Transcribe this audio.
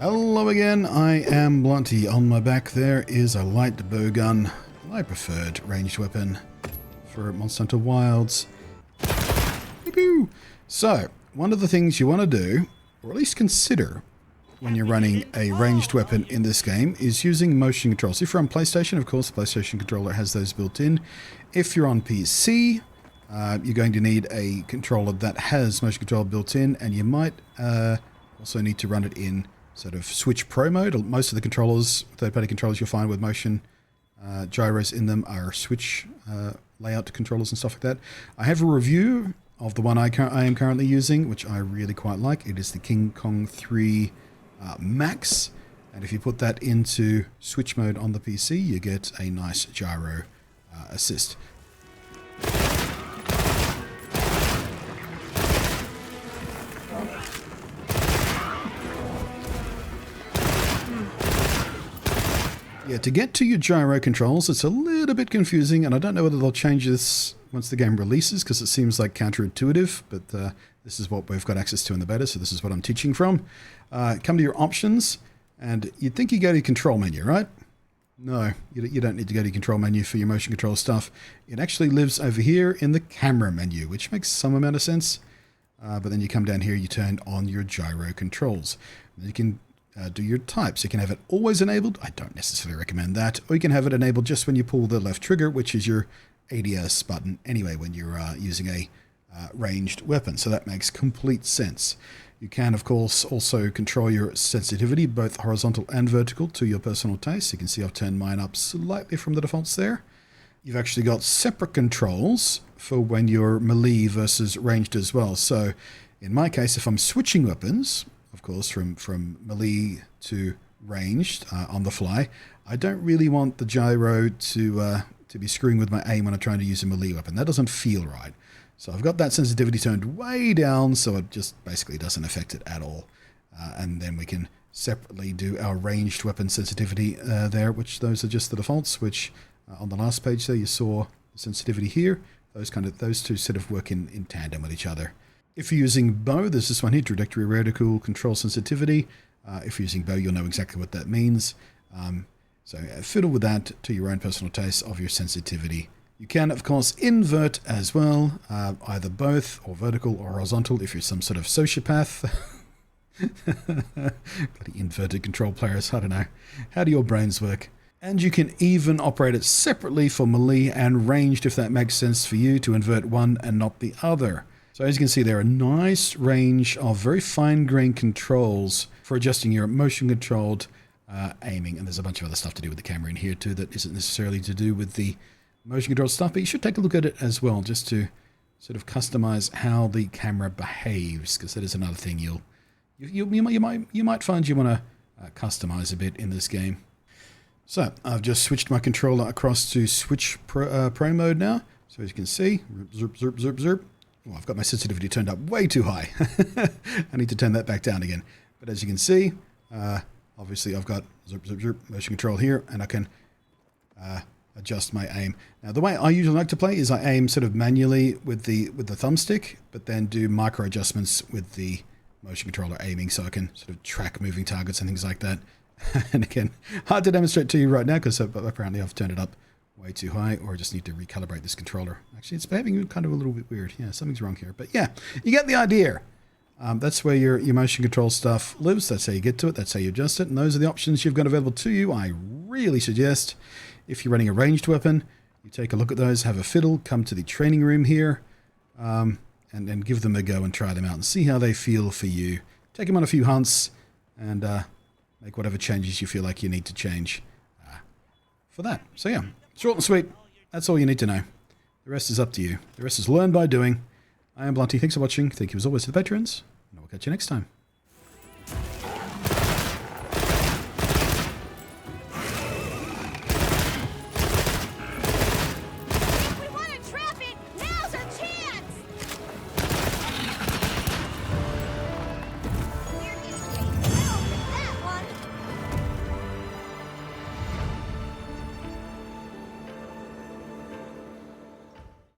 Hello again, I am Blunty. On my back there is a light bowgun, my preferred ranged weapon for Monster Hunter Wilds. So, one of the things you want to do, or at least consider, when you're running a ranged weapon in this game, is using motion controls. If you're on PlayStation, of course, the PlayStation controller has those built in. If you're on PC, you're going to need a controller that has motion control built in, and you might also need to run it in sort of Switch Pro mode. Most of the controllers, third-party controllers you'll find with motion gyros in them are Switch layout controllers and stuff like that. I have a review of the one I am currently using, which I really quite like. It is the King Kong 3 Max, and if you put that into Switch mode on the PC, you get a nice gyro assist. Yeah, to get to your gyro controls, it's a little bit confusing, and I don't know whether they'll change this once the game releases, because it seems like counterintuitive, but this is what we've got access to in the beta, so this is what I'm teaching from. Come to your options, and you'd think you go to your control menu, right? No, you don't need to go to your control menu for your motion control stuff. It actually lives over here in the camera menu, which makes some amount of sense. But then you come down here, you turn on your gyro controls. And you can do your types. You can have it always enabled. I don't necessarily recommend that. Or you can have it enabled just when you pull the left trigger, which is your ADS button anyway when you're using a ranged weapon. So that makes complete sense. You can, of course, also control your sensitivity, both horizontal and vertical, to your personal taste. You can see I've turned mine up slightly from the defaults there. You've actually got separate controls for when you're melee versus ranged as well. So in my case, if I'm switching weapons, of course, from melee to ranged on the fly, I don't really want the gyro to be screwing with my aim when I'm trying to use a melee weapon. That doesn't feel right. So I've got that sensitivity turned way down, so it just basically doesn't affect it at all. And then we can separately do our ranged weapon sensitivity there, which those are just the defaults, which on the last page there you saw the sensitivity here. Those two sort of work in tandem with each other. If you're using bow, there's this one here, trajectory reticle control sensitivity. If you're using bow, you'll know exactly what that means. So fiddle with that to your own personal taste of your sensitivity. You can, of course, invert as well, either both or vertical or horizontal if you're some sort of sociopath. Bloody inverted control players, I don't know. How do your brains work? And you can even operate it separately for melee and ranged if that makes sense for you, to invert one and not the other. So as you can see, there are a nice range of very fine-grained controls for adjusting your motion-controlled aiming. And there's a bunch of other stuff to do with the camera in here too that isn't necessarily to do with the motion control stuff, but you should take a look at it as well, just to sort of customize how the camera behaves, because that is another thing you might find you want to customize a bit in this game. So I've just switched my controller across to Switch Pro mode now. So as you can see, zerp, zerp, zerp, zerp. Oh, I've got my sensitivity turned up way too high. I need to turn that back down again. But as you can see, obviously I've got zerp, zerp, zerp motion control here, and I can adjust my aim. Now the way I usually like to play is I aim sort of manually with the thumbstick, but then do micro adjustments with the motion controller aiming, so I can sort of track moving targets and things like that. And again, hard to demonstrate to you right now because apparently I've turned it up way too high, or I just need to recalibrate this controller. Actually, it's behaving kind of a little bit weird. Yeah, something's wrong here. But yeah, you get the idea. That's where your motion control stuff lives. That's how you get to it. That's how you adjust it. And those are the options you've got available to you. I really suggest, if you're running a ranged weapon, you take a look at those, have a fiddle, come to the training room here, and give them a go and try them out and see how they feel for you. Take them on a few hunts and make whatever changes you feel like you need to change for that. So yeah, short and sweet. That's all you need to know. The rest is up to you. The rest is learned by doing. I am Blunty. Thanks for watching. Thank you as always to the patrons, and I will catch you next time.